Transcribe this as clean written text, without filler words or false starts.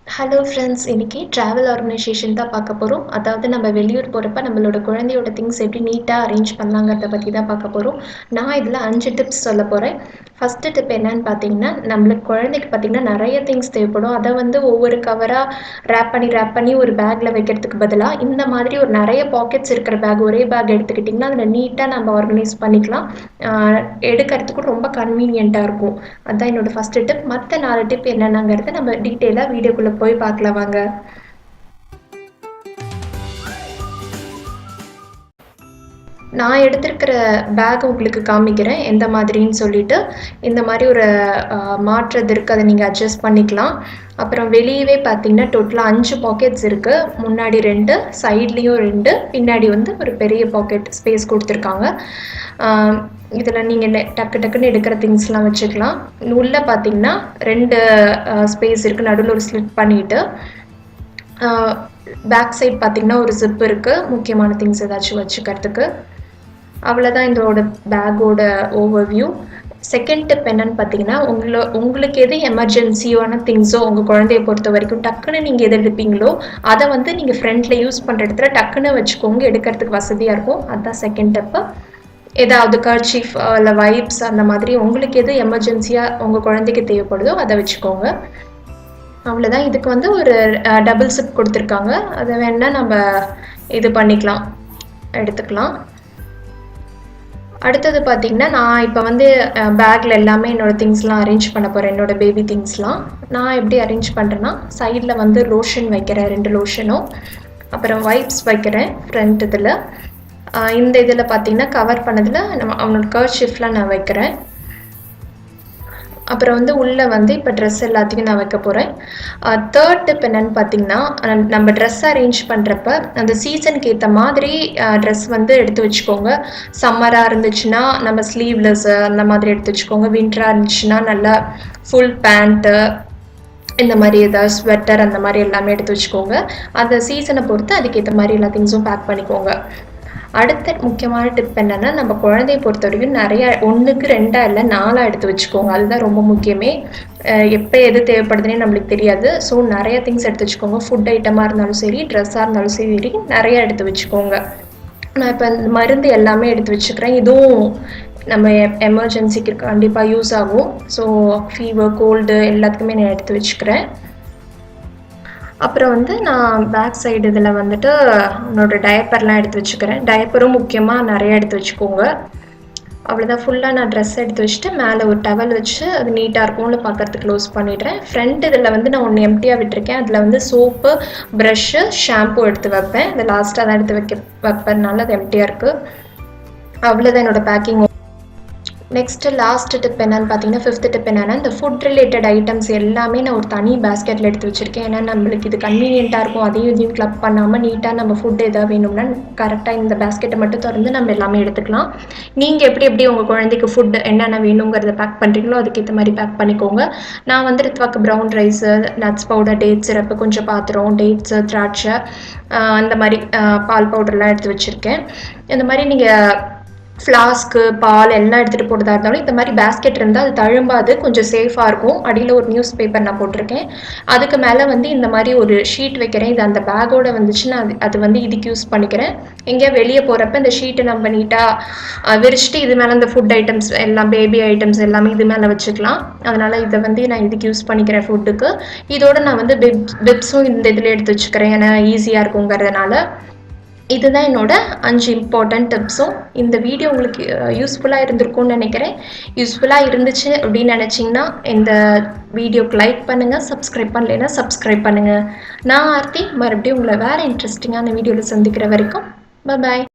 Hello friends, இன்னைக்கு travel organisation தான் பார்க்க போகிறோம். அதாவது நம்ம வெளியூர் போகிறப்ப நம்மளோட குழந்தையோட திங்ஸ் எப்படி நீட்டாக அரேஞ்ச் பண்ணலாங்கிறத பற்றி தான் பார்க்க போகிறோம். நான் இதில் 5 டிப்ஸ் சொல்ல போகிறேன். ஃபஸ்ட்டு டிப் என்னன்னு பார்த்தீங்கன்னா, நம்மளுக்கு குழந்தைக்கு பார்த்தீங்கன்னா நிறைய திங்ஸ் தேவைப்படும். அதை வந்து ஒவ்வொரு கவராக ரேப் பண்ணி ஒரு பேக்கில் வைக்கிறதுக்கு பதிலாக இந்த மாதிரி ஒரு நிறைய பாக்கெட்ஸ் இருக்கிற பேக் ஒரே பேக் எடுத்துக்கிட்டிங்கன்னா அதில் நீட்டாக நம்ம ஆர்கனைஸ் பண்ணிக்கலாம். எடுக்கிறதுக்கும் ரொம்ப கன்வீனியண்ட்டாக இருக்கும். அதுதான் என்னோடய ஃபஸ்ட்டு டிப். மற்ற 4 டிப் என்னென்னங்கிறத நம்ம டீட்டெயிலாக வீடியோக்குள்ளே போய் பார்க்கலாம் வாங்க. நான் எடுத்திருக்கிற பேக் உங்களுக்கு காமிக்கிறேன் எந்த மாதிரின்னு சொல்லிட்டு. இந்த மாதிரி ஒரு மாற்றுறது இருக்குது, அதை நீங்கள் அட்ஜஸ்ட் பண்ணிக்கலாம். அப்புறம் வெளியவே பார்த்தீங்கன்னா டோட்டலாக 5 பாக்கெட்ஸ் இருக்குது. முன்னாடி 2, சைட்லேயும் 2, பின்னாடி வந்து ஒரு பெரிய பாக்கெட் ஸ்பேஸ் கொடுத்துருக்காங்க. இதில் நீங்கள் டக்கு டக்குன்னு எடுக்கிற திங்ஸ்லாம் வச்சுக்கலாம். உள்ளே பார்த்தீங்கன்னா 2 ஸ்பேஸ் இருக்குது, நடுவில் ஒரு ஸ்லிட் பண்ணிவிட்டு. பேக் சைட் பார்த்தீங்கன்னா ஒரு ஜிப் இருக்குது, முக்கியமான திங்ஸ் ஏதாச்சும் வச்சுக்கிறதுக்கு. அவ்வளோதான் இதோட பேக்கோட ஓவர்வியூ. செகண்ட் டிப் என்னன்னு பார்த்தீங்கன்னா, உங்களுக்கு எது எமர்ஜென்சியான திங்ஸோ உங்கள் குழந்தைய பொறுத்த வரைக்கும் டக்குன்னு நீங்கள் எது எடுப்பீங்களோ அதை வந்து நீங்கள் ஃப்ரண்ட்டில் யூஸ் பண்ணுற இடத்துல டக்குன்னு வச்சுக்கோங்க, எடுக்கிறதுக்கு வசதியாக இருக்கும். அதுதான் செகண்ட் டிப்பு. ஏதாவது கர்ச்சீஃப் இல்லை வைப்ஸ் அந்த மாதிரி உங்களுக்கு எது எமர்ஜென்சியாக உங்கள் குழந்தைக்கு தேவைப்படுதோ அதை வச்சுக்கோங்க. அவ்வளோதான். இதுக்கு வந்து ஒரு டபுள் சிப் கொடுத்துருக்காங்க, அதை வேணால் நம்ம இது பண்ணிக்கலாம், எடுத்துக்கலாம். அடுத்தது பார்த்திங்கன்னா, நான் இப்போ வந்து பேக்கில் எல்லாமே என்னோடய திங்ஸ்லாம் அரேஞ்ச் பண்ண போகிறேன், என்னோடய பேபி திங்ஸ்லாம். நான் எப்படி அரேஞ்ச் பண்ணுறேன்னா, சைடில் வந்து லோஷன் வைக்கிறேன், 2 லோஷனும். அப்புறம் வைப்ஸ் வைக்கிறேன் ஃப்ரண்ட் இதில். இந்த இதில் பார்த்திங்கன்னா கவர் பண்ணதில் அவனோட கர்ச்சீஃப்லாம் நான் வைக்கிறேன். அப்புறம் வந்து உள்ளே வந்து இப்போ ட்ரெஸ் எல்லாத்தையும் நான் வைக்க போகிறேன். தேர்ட் டிப் என்னென்னு பார்த்தீங்கன்னா, நம்ம ட்ரெஸ் அரேஞ்ச் பண்ணுறப்ப அந்த சீசனுக்கு ஏற்ற மாதிரி ட்ரெஸ் வந்து எடுத்து வச்சுக்கோங்க. சம்மராக இருந்துச்சுன்னா நம்ம ஸ்லீவ்லெஸ்ஸு அந்த மாதிரி எடுத்து வச்சுக்கோங்க. வின்டராக இருந்துச்சுன்னா நல்லா ஃபுல் பேண்ட்டு, இந்த மாதிரி ஏதாவது ஸ்வெட்டர் அந்த மாதிரி எல்லாமே எடுத்து வச்சுக்கோங்க. அந்த சீசனை பொறுத்து அதுக்கேற்ற மாதிரி எல்லா திங்ஸும் பேக் பண்ணிக்கோங்க. அடுத்த முக்கியமான டிப் என்னென்னா, நம்ம குழந்தைய பொறுத்த வரைக்கும் நிறையா 1க்கு 2 இல்லை 4 எடுத்து வச்சுக்கோங்க. அதுதான் ரொம்ப முக்கியமே. எப்போ எது தேவைப்படுதுன்னே நம்மளுக்கு தெரியாது. ஸோ நிறைய திங்ஸ் எடுத்து வச்சுக்கோங்க. ஃபுட் ஐட்டமாக இருந்தாலும் சரி, ட்ரெஸ்ஸாக இருந்தாலும் சரி, நிறையா எடுத்து வச்சுக்கோங்க. நான் இப்போ இந்த மருந்து எல்லாமே எடுத்து வச்சுக்கிறேன். இதுவும் நம்ம எமர்ஜென்சிக்கு கண்டிப்பாக யூஸ் ஆகும். ஸோ ஃபீவர், கோல்டு எல்லாத்துக்குமே நான் எடுத்து வச்சுக்கிறேன். அப்புறம் வந்து நான் பேக் சைடு இதில் வந்துட்டு என்னோட டயப்பர்லாம் எடுத்து வச்சுக்கிறேன். டயப்பரும் முக்கியமாக நிறையா எடுத்து வச்சுக்கோங்க. அவ்வளோதான். ஃபுல்லாக நான் ட்ரெஸ் எடுத்து வச்சுட்டு மேலே ஒரு டவல் வச்சு அது நீட்டாக இருக்கும்னு பார்க்கறதுக்கு க்ளோஸ் பண்ணிடுறேன். ஃப்ரண்ட் இதில் வந்து நான் ஒன்று எம்டியாக விட்டுருக்கேன். அதில் வந்து சோப்பு, ப்ரஷ்ஷு, ஷாம்பு எடுத்து வைப்பேன். இது லாஸ்ட்டாக தான் எடுத்து வைப்பதுனால அது எம்டியாக இருக்குது. அவ்வளோதான் என்னோடய பேக்கிங். நெக்ஸ்ட்டு லாஸ்ட் டிப் என்னென்னு பார்த்தீங்கன்னா, 5th டிப் என்னென்னா, இந்த ஃபுட் ரிலேட்டட் ஐட்டம்ஸ் எல்லாமே நான் ஒரு தனி பேஸ்கெட்டில் எடுத்து வச்சுருக்கேன். ஏன்னா நம்மளுக்கு இது கன்வீனியண்ட்டாக இருக்கும். அதையும் இதையும் கிளப் பண்ணாமல் நீட்டாக நம்ம ஃபுட் எதாவது வேணும்னா கரெக்டாக இந்த பேஸ்கெட்டை மட்டும் திறந்து நம்ம எல்லாமே எடுத்துக்கலாம். நீங்கள் எப்படி உங்கள் குழந்தைக்கு ஃபுட் என்னென்ன வேணுங்கிறத பேக் பண்ணுறீங்களோ அதுக்கேற்ற மாதிரி பேக் பண்ணிக்கோங்க. நான் வந்து ரித்வாக்கு brown rice, nuts powder, date syrup, கொஞ்சம் பாத்திரம், டேட்ஸு, திராட்சை, அந்த மாதிரி பால் பவுடர்லாம் எடுத்து வச்சுருக்கேன். இந்த மாதிரி நீங்கள் ஃப்ளாஸ்க்கு, பால் எல்லாம் எடுத்துகிட்டு போகிறதா இருந்தாலும் இந்த மாதிரி பேஸ்கெட் இருந்தால் அது தழும்பாது, கொஞ்சம் சேஃபாக இருக்கும். அடியில் ஒரு நியூஸ் பேப்பர் நான் போட்டிருக்கேன். அதுக்கு மேலே வந்து இந்த மாதிரி ஒரு ஷீட் வைக்கிறேன். இது அந்த பேக்கோடு வந்துச்சுன்னா அது வந்து இதுக்கு யூஸ் பண்ணிக்கிறேன். எங்கேயா வெளியே போகிறப்ப இந்த ஷீட்டை நம்ம நீட்டாக விரிச்சிட்டு இது மேலே இந்த ஃபுட் ஐட்டம்ஸ் எல்லாம், பேபி ஐட்டம்ஸ் எல்லாமே இது மேலே வச்சுக்கலாம். அதனால் இதை வந்து நான் இதுக்கு யூஸ் பண்ணிக்கிறேன் ஃபுட்டுக்கு. இதோடு நான் வந்து பிப்ஸும் இந்த இதில் எடுத்து வச்சுக்கிறேன், ஏன்னா ஈஸியாக இருக்குங்கிறதுனால. இதுதான் என்னோட 5 இம்பார்ட்டன்ட் டிப்ஸும். இந்த வீடியோ உங்களுக்கு யூஸ்ஃபுல்லாக இருந்திருக்கும்னு நினைக்கிறேன். யூஸ்ஃபுல்லாக இருந்துச்சு அப்படின்னு நினச்சிங்கன்னா இந்த வீடியோக்கு லைக் பண்ணுங்கள், சப்ஸ்கிரைப் பண்ணலைன்னா சப்ஸ்கிரைப் பண்ணுங்கள். நான் ஆர்த்தி, மறுபடியும் உங்களை வேறு இன்ட்ரெஸ்டிங்கான வீடியோவில் சந்திக்கிற வரைக்கும் பாய்.